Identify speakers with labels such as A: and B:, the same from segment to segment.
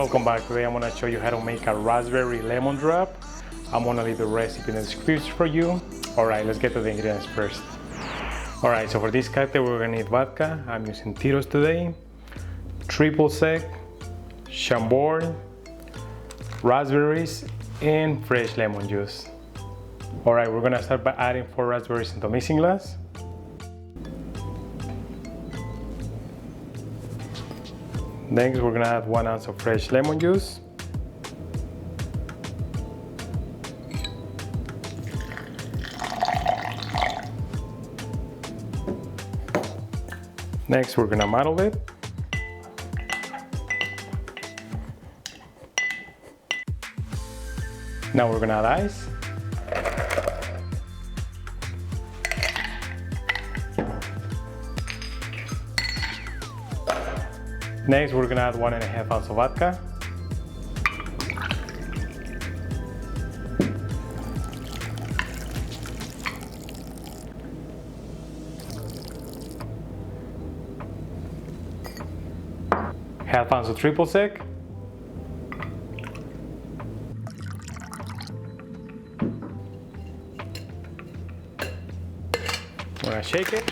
A: welcome back. Today I'm gonna show you how to make a raspberry lemon drop. I'm gonna leave the recipe in the description for you. Alright, let's get to the ingredients first. Alright, so for this cocktail we're gonna need vodka. I'm using Tito's today. Triple sec, Chambord, raspberries, and fresh lemon juice. Alright, we're gonna start by adding 4 raspberries into a mixing glass. Next, we're gonna add 1 ounce of fresh lemon juice. Next, we're gonna muddle it. Now we're gonna add ice. Next, we're gonna add 1.5 ounces of vodka. Half ounce of triple sec. We're gonna shake it.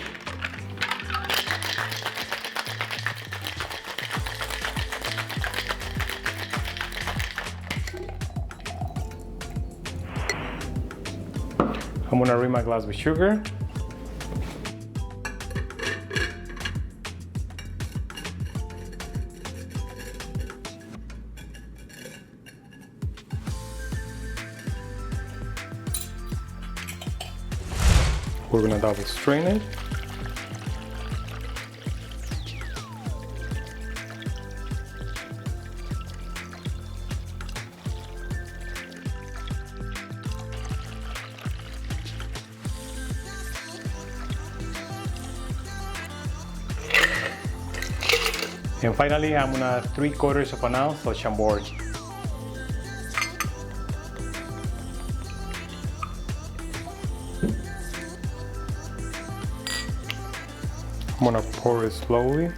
A: I'm gonna rim my glass with sugar. We're gonna double strain it. And finally, I'm gonna add 3/4 of an ounce of Chambord. I'm gonna pour it slowly.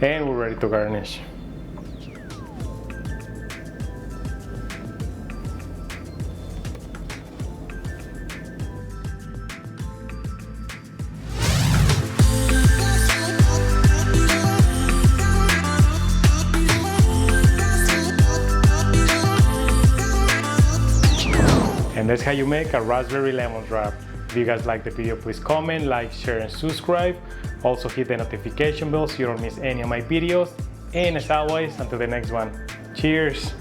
A: And we're ready to garnish. And that's how you make a raspberry lemon drop. If you guys like the video, please comment, like, share, and subscribe. Also hit the notification bell so you don't miss any of my videos. And as always, until the next one, cheers!